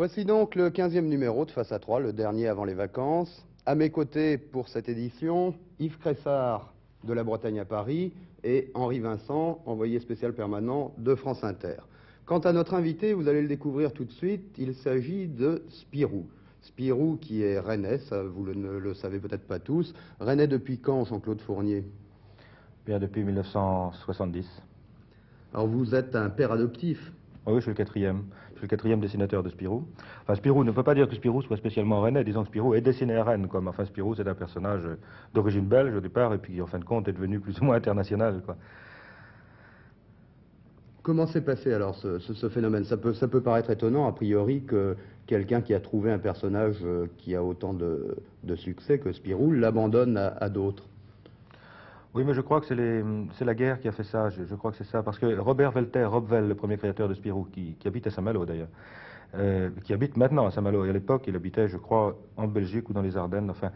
Voici donc le 15e numéro de Face à 3, le dernier avant les vacances. À mes côtés pour cette édition, Yves Cressard de La Bretagne à Paris et Henri Vincent, envoyé spécial permanent de France Inter. Quant à notre invité, vous allez le découvrir tout de suite, il s'agit de Spirou. Spirou qui est rennais, ça vous ne le savez peut-être pas tous. Rennais depuis quand, Jean-Claude Fournier? Bien depuis 1970. Alors vous êtes un père adoptif. Ah oui, je suis le quatrième. Je suis le quatrième dessinateur de Spirou. Enfin, Spirou ne peut pas dire que Spirou soit spécialement rennais. Disons que Spirou est dessiné à Rennes, quoi. Enfin, Spirou, c'est un personnage d'origine belge au départ, et puis qui, en fin de compte, est devenu plus ou moins international, quoi. Comment s'est passé alors ce phénomène? Ça peut paraître étonnant a priori que quelqu'un qui a trouvé un personnage qui a autant de succès que Spirou l'abandonne à d'autres. Oui, mais je crois que c'est la guerre qui a fait ça. Je crois que c'est ça. Parce que Robert Welter, Robvel, le premier créateur de Spirou, qui habite à Saint-Malo d'ailleurs, qui habite maintenant à Saint-Malo, et à l'époque, il habitait, je crois, en Belgique ou dans les Ardennes. Enfin,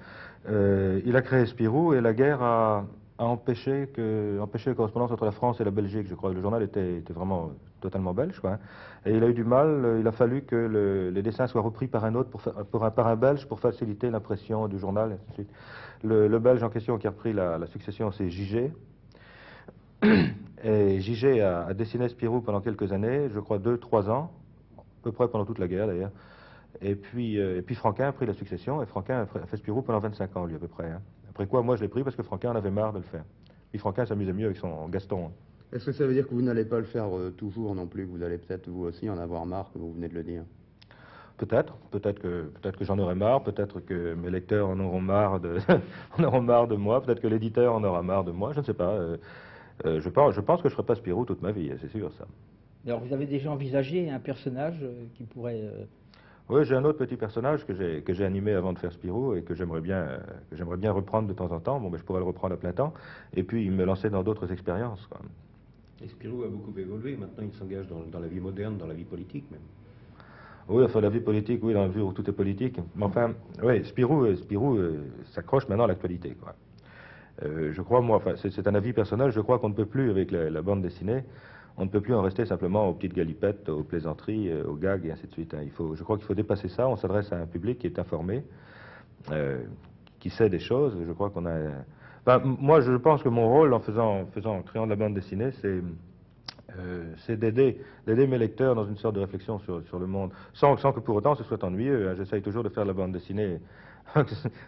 il a créé Spirou, et la guerre a empêché la correspondance entre la France et la Belgique. Je crois que le journal était vraiment totalement belge, quoi, hein. Et il a eu du mal. Il a fallu que les dessins soient repris par un autre, par un Belge, pour faciliter l'impression du journal, et ainsi de suite. Le Belge en question qui a repris la succession, c'est Gigé. Et Gigé a dessiné Spirou pendant quelques années, je crois 2-3 ans, à peu près pendant toute la guerre d'ailleurs. Et puis Franquin a pris la succession, et Franquin a fait Spirou pendant 25 ans, lui, à peu près, hein. Après quoi, moi je l'ai pris parce que Franquin en avait marre de le faire. Puis Franquin s'amusait mieux avec son Gaston, hein. Est-ce que ça veut dire que vous n'allez pas le faire toujours non plus, que vous allez peut-être vous aussi en avoir marre, comme vous venez de le dire? Peut-être que j'en aurai marre, peut-être que mes lecteurs en auront marre en auront marre de moi, peut-être que l'éditeur en aura marre de moi, je ne sais pas. Je pense que je ne ferai pas Spirou toute ma vie, c'est sûr, ça. Alors, vous avez déjà envisagé un personnage qui pourrait... Oui, j'ai un autre petit personnage que j'ai animé avant de faire Spirou et que j'aimerais bien reprendre de temps en temps. Bon, ben, je pourrais le reprendre à plein temps et puis me lancer dans d'autres expériences, quoi. Et Spirou a beaucoup évolué. Maintenant, il s'engage dans la vie moderne, dans la vie politique même. Oui, enfin, la vie politique, oui, dans la vie où tout est politique. Mais enfin, oui, Spirou s'accroche maintenant à l'actualité, quoi. Je crois, moi, enfin, c'est un avis personnel, je crois qu'on ne peut plus, avec la bande dessinée, on ne peut plus en rester simplement aux petites galipettes, aux plaisanteries, aux gags et ainsi de suite, hein. Je crois qu'il faut dépasser ça. On s'adresse à un public qui est informé, qui sait des choses. Je crois qu'on a... Enfin, moi, je pense que mon rôle en créant de la bande dessinée, c'est d'aider mes lecteurs dans une sorte de réflexion sur le monde, sans que pour autant ce soit ennuyeux, hein. J'essaye toujours de faire de la bande dessinée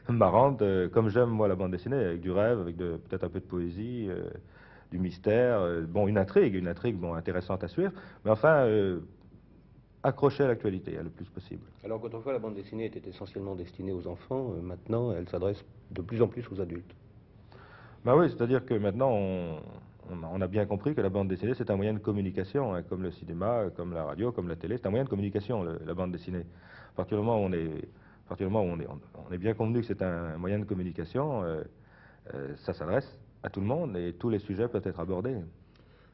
marrante, comme j'aime moi la bande dessinée, avec du rêve, avec peut-être un peu de poésie, du mystère, bon, une intrigue bon, intéressante à suivre, mais enfin accrocher à l'actualité, hein, le plus possible. Alors qu'autrefois, la bande dessinée était essentiellement destinée aux enfants, maintenant, elle s'adresse de plus en plus aux adultes. Ben oui, c'est-à-dire que maintenant, on a bien compris que la bande dessinée, c'est un moyen de communication, hein, comme le cinéma, comme la radio, comme la télé, c'est un moyen de communication, la bande dessinée. À partir du moment où on est bien convenu que c'est un moyen de communication, ça s'adresse à tout le monde et tous les sujets peuvent être abordés.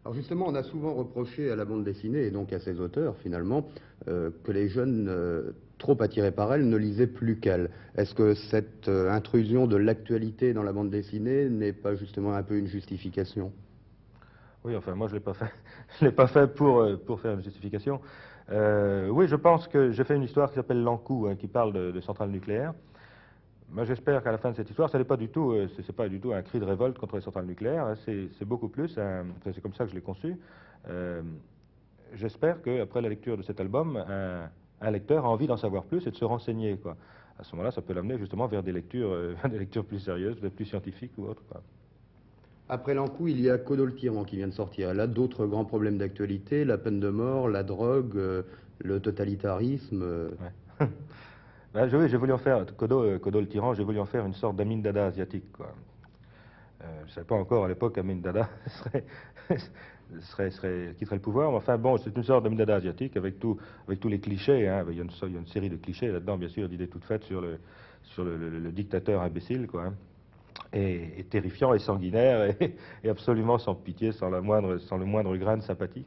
Alors justement, on a souvent reproché à la bande dessinée, et donc à ses auteurs finalement, que les jeunes, trop attirés par elle, ne lisaient plus qu'elle. Est-ce que cette intrusion de l'actualité dans la bande dessinée n'est pas justement un peu une justification? Oui, enfin, moi, je l'ai pas fait. Je l'ai pas fait pour faire une justification. Oui, je pense que j'ai fait une histoire qui s'appelle L'Ankou, hein, qui parle de centrales nucléaires. Moi, j'espère qu'à la fin de cette histoire, ça n'est pas du tout, c'est pas du tout un cri de révolte contre les centrales nucléaires, hein. C'est beaucoup plus, enfin, c'est comme ça que je l'ai conçu. J'espère qu'après la lecture de cet album, un lecteur a envie d'en savoir plus et de se renseigner, quoi. À ce moment-là, ça peut l'amener justement vers des lectures plus sérieuses, peut-être plus scientifiques ou autres, quoi. Après l'Ankou, il y a Kodo le tyran qui vient de sortir. Là, d'autres grands problèmes d'actualité, la peine de mort, la drogue, le totalitarisme. Ouais. Ben, j'ai voulu en faire, Kodo le tyran, j'ai voulu en faire une sorte d'Amin Dada asiatique, quoi. Je ne savais pas encore à l'époque qu'Amin Dada quitterait le pouvoir, mais enfin bon, c'est une sorte d'Amin Dada asiatique avec tous les clichés, hein. Il y a une série de clichés là-dedans, bien sûr, d'idées toutes faites sur le dictateur imbécile, quoi, hein. Et terrifiant et sanguinaire et absolument sans pitié, sans le moindre grain de sympathie.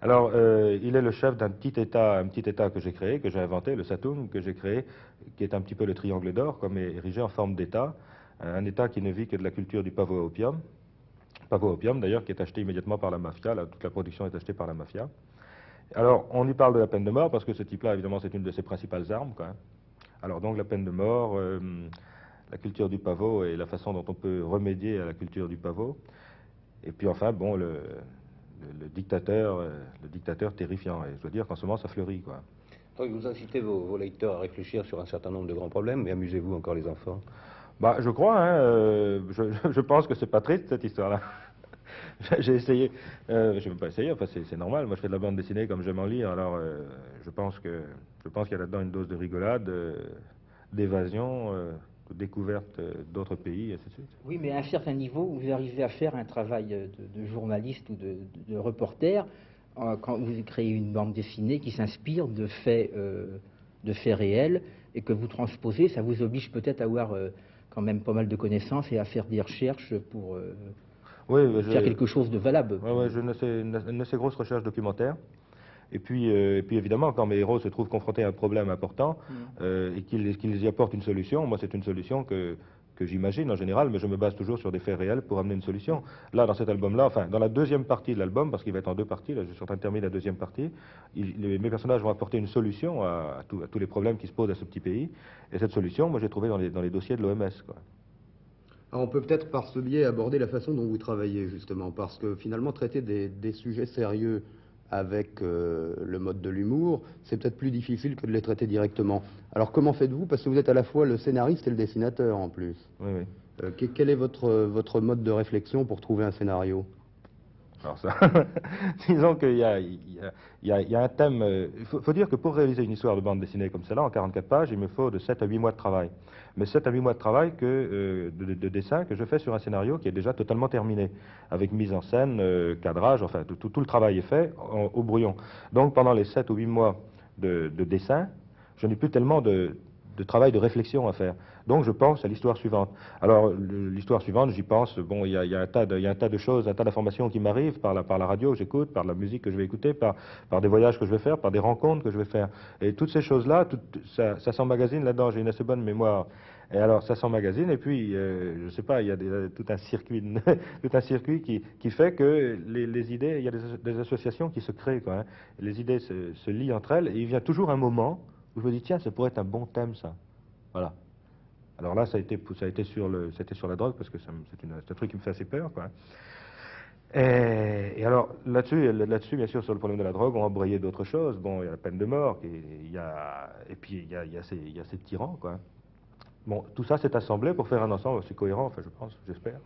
Alors, il est le chef un petit État que j'ai créé, que j'ai inventé, le Satoum, que j'ai créé, qui est un petit peu le triangle d'or, comme érigé en forme d'État, un État qui ne vit que de la culture du pavot à opium. Pavot à opium, d'ailleurs, qui est acheté immédiatement par la mafia, toute la production est achetée par la mafia. Alors, on y parle de la peine de mort parce que ce type-là, évidemment, c'est une de ses principales armes, quoi. Alors donc, la peine de mort, la culture du pavot et la façon dont on peut remédier à la culture du pavot. Et puis enfin, bon, le dictateur terrifiant. Et je dois dire qu'en ce moment, ça fleurit, quoi. Donc vous incitez vos lecteurs à réfléchir sur un certain nombre de grands problèmes, mais amusez-vous encore les enfants. Bah, je crois, hein, je pense que c'est pas triste, cette histoire-là. J'ai essayé, je ne veux pas essayer, enfin c'est normal, moi je fais de la bande dessinée comme j'aime en lire, alors je pense qu'il y a là-dedans une dose de rigolade, d'évasion, de découverte d'autres pays, et ainsi de suite. Oui, mais à un certain niveau, vous arrivez à faire un travail de journaliste ou de reporter quand vous créez une bande dessinée qui s'inspire de faits réels et que vous transposez, ça vous oblige peut-être à avoir quand même pas mal de connaissances et à faire des recherches pour Oui, faire quelque chose de valable. Ouais, je fais une assez grosse recherche documentaire. Et puis évidemment, quand mes héros se trouvent confrontés à un problème important et qu'ils y apportent une solution, moi c'est une solution que j'imagine en général, mais je me base toujours sur des faits réels pour amener une solution. Là, dans cet album-là, enfin, dans la deuxième partie de l'album, parce qu'il va être en deux parties, là je suis en train de terminer la deuxième partie, mes personnages vont apporter une solution à tous les problèmes qui se posent à ce petit pays. Et cette solution, moi j'ai trouvé dans les dossiers de l'OMS, quoi. Alors on peut peut-être par ce biais aborder la façon dont vous travaillez justement, parce que finalement traiter des sujets sérieux avec le mode de l'humour, c'est peut-être plus difficile que de les traiter directement. Alors comment faites-vous? Parce que vous êtes à la fois le scénariste et le dessinateur en plus. Oui, oui. Quel est votre mode de réflexion pour trouver un scénario? Alors ça, disons qu'il y a un thème. Il faut dire que pour réaliser une histoire de bande dessinée comme celle-là, en 44 pages, il me faut de 7 à 8 mois de travail. Mais 7 à 8 mois de travail de dessin que je fais sur un scénario qui est déjà totalement terminé, avec mise en scène, cadrage, enfin tout le travail est fait au brouillon. Donc pendant les 7 ou 8 mois de dessin, je n'ai plus tellement de travail de réflexion à faire. Donc je pense à l'histoire suivante. Alors l'histoire suivante, j'y pense, bon, il y a un tas de choses, un tas d'informations qui m'arrivent par la radio que j'écoute, par la musique que je vais écouter, par des voyages que je vais faire, par des rencontres que je vais faire. Et toutes ces choses-là, ça s'emmagasine là-dedans, j'ai une assez bonne mémoire. Et alors ça s'emmagasine et puis, je sais pas, il y a tout un circuit, tout un circuit qui fait que les idées, il y a des associations qui se créent, quoi, hein. Les idées se lient entre elles et il vient toujours un moment où je me dis, tiens, ça pourrait être un bon thème, ça. Voilà. Alors là, c'était sur la drogue, parce que c'est un truc qui me fait assez peur, quoi. Et alors, là-dessus, bien sûr, sur le problème de la drogue, on a embrayé d'autres choses. Bon, il y a la peine de mort, et puis il y a ces tyrans, quoi. Bon, tout ça s'est assemblé pour faire un ensemble aussi cohérent, enfin, je pense, j'espère.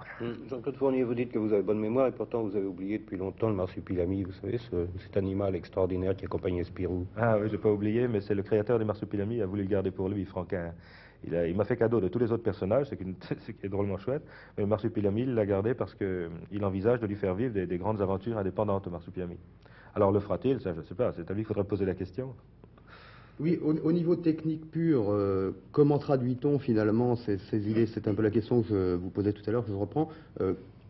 Jean-Claude Fournier, vous dites que vous avez bonne mémoire et pourtant vous avez oublié depuis longtemps le marsupilami, vous savez, cet animal extraordinaire qui accompagnait Spirou. Ah oui, j'ai pas oublié, mais c'est le créateur des marsupilamis, il a voulu le garder pour lui, Franquin. Il m'a fait cadeau de tous les autres personnages, ce qui est drôlement chouette, mais le marsupilami, il l'a gardé parce qu'il envisage de lui faire vivre des grandes aventures indépendantes au marsupilami. Alors le fera-t-il? Ça, je ne sais pas, c'est à lui qu'il faudra poser la question. Oui, au niveau technique pur, comment traduit-on finalement ces idées? C'est un peu la question que je vous posais tout à l'heure, que je reprends.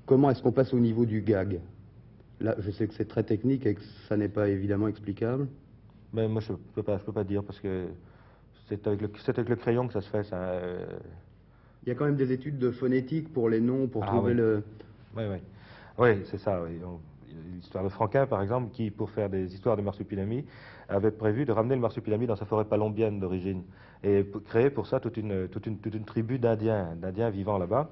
Comment est-ce qu'on passe au niveau du gag? Là, je sais que c'est très technique et que ça n'est pas évidemment explicable. Mais moi, je peux pas dire parce que c'est avec le crayon que ça se fait, ça. Il y a quand même des études de phonétique pour les noms, pour trouver oui. le... Oui, oui. Oui, c'est ça, oui. L'histoire de Franquin, par exemple, qui, pour faire des histoires de marsupilami, avait prévu de ramener le marsupilami dans sa forêt palombienne d'origine et créer pour ça toute une tribu d'Indiens vivant là-bas.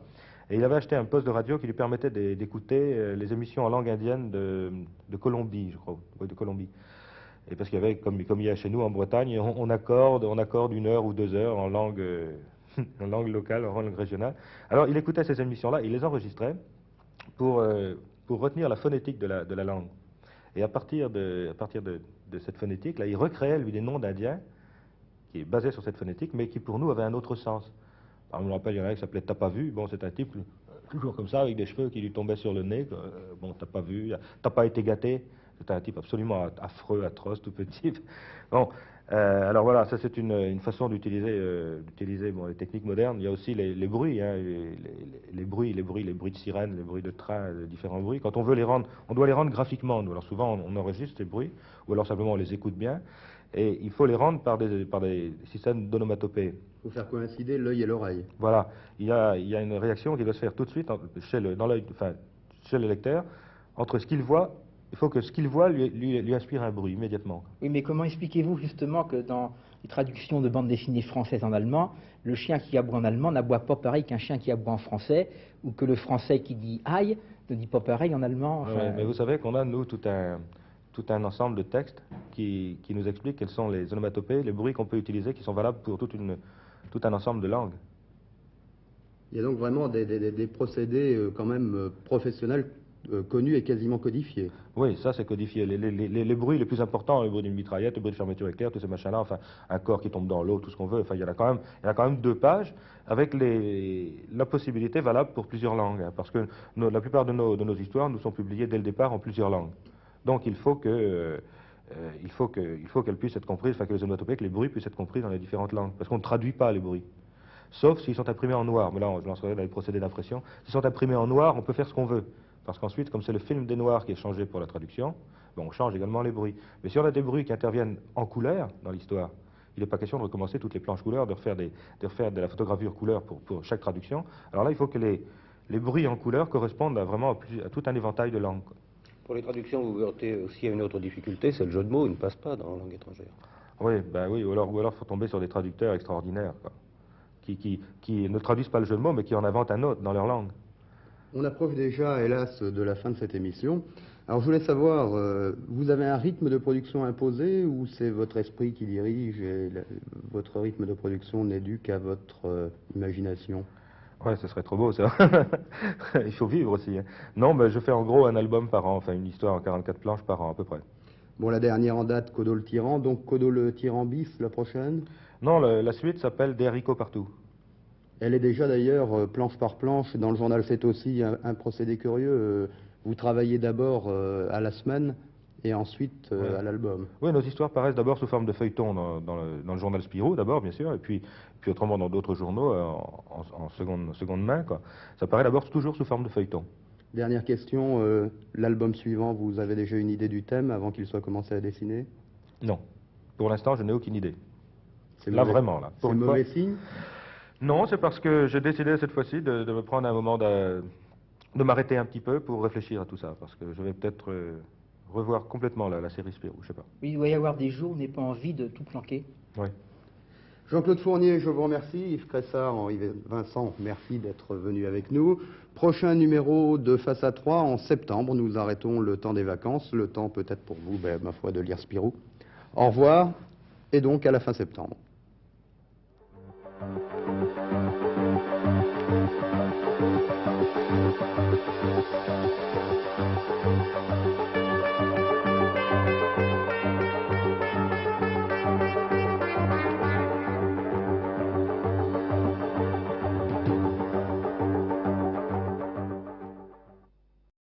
Et il avait acheté un poste de radio qui lui permettait d'écouter les émissions en langue indienne de Colombie, je crois, oui, de Colombie. Et parce qu'il y avait, comme il y a chez nous en Bretagne, on accorde 1 heure ou 2 heures en langue, en langue locale, en langue régionale. Alors il écoutait ces émissions-là, il les enregistrait pour retenir la phonétique de la langue. Et à partir de cette phonétique, là, il recréait, lui, des noms d'Indiens qui est basé sur cette phonétique, mais qui pour nous avait un autre sens. Alors, je me rappelle, il y en a un qui s'appelait T'as pas vu. Bon, c'est un type toujours comme ça, avec des cheveux qui lui tombaient sur le nez. Bon, t'as pas vu, t'as pas été gâté. C'était un type absolument affreux, atroce, tout petit. Bon, alors voilà, ça c'est une façon d'utiliser bon, les techniques modernes. Il y a aussi les bruits, hein, les bruits de sirène, les bruits de train, les différents bruits. Quand on veut les rendre, on doit les rendre graphiquement. Nous. Alors souvent on enregistre ces bruits, ou alors simplement on les écoute bien. Et il faut les rendre par des systèmes d'onomatopée. Il faut faire coïncider l'œil et l'oreille. Voilà, il y a une réaction qui doit se faire tout de suite chez le lecteur entre ce qu'il voit Il faut que ce qu'il voit lui inspire un bruit immédiatement. Oui, mais comment expliquez-vous justement que dans les traductions de bandes dessinées françaises en allemand, le chien qui aboie en allemand n'aboie pas pareil qu'un chien qui aboie en français, ou que le français qui dit aïe ne dit pas pareil en allemand? Enfin, Ouais, mais vous savez qu'on a, nous, tout un ensemble de textes qui nous expliquent quels sont les onomatopées, les bruits qu'on peut utiliser, qui sont valables pour tout un ensemble de langues. Il y a donc vraiment des procédés quand même professionnels connus et quasiment codifiés. Oui, ça c'est codifié. Les bruits les plus importants, le bruit d'une mitraillette, le bruit de fermeture éclair, tous ces machins-là, enfin, un corps qui tombe dans l'eau, tout ce qu'on veut, enfin, il y en a quand même 2 pages avec la possibilité valable pour plusieurs langues, hein, parce que la plupart de nos histoires nous sont publiées dès le départ en plusieurs langues. Donc il faut qu'elles puissent être comprises, enfin que les onomatopées, que les bruits puissent être compris dans les différentes langues, parce qu'on ne traduit pas les bruits. Sauf s'ils sont imprimés en noir, mais là je lancerai dans les procédés d'impression. S'ils sont imprimés en noir, on peut faire ce qu'on veut. Parce qu'ensuite, comme c'est le film des noirs qui est changé pour la traduction, ben on change également les bruits. Mais si on a des bruits qui interviennent en couleur dans l'histoire, il n'est pas question de recommencer toutes les planches couleurs, de refaire de la photogravure couleur pour chaque traduction. Alors là, il faut que les bruits en couleur correspondent vraiment à tout un éventail de langues. Pour les traductions, vous vous heurtez aussi à une autre difficulté, c'est le jeu de mots, il ne passe pas dans la langue étrangère. Oui, ben oui, ou alors il faut tomber sur des traducteurs extraordinaires, quoi, qui ne traduisent pas le jeu de mots, mais qui en inventent un autre dans leur langue. On approche déjà, hélas, de la fin de cette émission. Alors je voulais savoir, vous avez un rythme de production imposé ou c'est votre esprit qui dirige et votre rythme de production n'est dû qu'à votre imagination? Ouais, ce serait trop beau ça. Il faut vivre aussi, hein. Non, ben, je fais en gros un album par an, enfin une histoire en 44 planches par an à peu près. Bon, la dernière en date, Kodo le tyran, donc Kodo le tyran bis, la prochaine? Non, la suite s'appelle Des haricots partout. Elle est déjà d'ailleurs planche par planche. Dans le journal, c'est aussi un procédé curieux. Vous travaillez d'abord à la semaine et ensuite Ouais. à l'album. Oui, nos histoires paraissent d'abord sous forme de feuilleton dans le journal Spirou, d'abord, bien sûr, et puis autrement dans d'autres journaux en seconde main, quoi. Ça paraît d'abord toujours sous forme de feuilleton. Dernière question, l'album suivant, vous avez déjà une idée du thème avant qu'il soit commencé à dessiner? Non. Pour l'instant, je n'ai aucune idée. C'est Là, mauvais- vraiment, là. Pour C'est une mauvais fois. signe? Non, c'est parce que j'ai décidé cette fois-ci de me prendre un moment de m'arrêter un petit peu pour réfléchir à tout ça, parce que je vais peut-être revoir complètement la série Spirou, je sais pas. oui, il doit y avoir des jours où on n'est pas envie de tout planquer. Oui. Jean-Claude Fournier, je vous remercie. Yves Cressard, Henri Vincent, merci d'être venu avec nous. Prochain numéro de Face à 3 en septembre. Nous arrêtons le temps des vacances. Le temps peut-être pour vous, ma foi, de lire Spirou. Au revoir et donc à la fin septembre.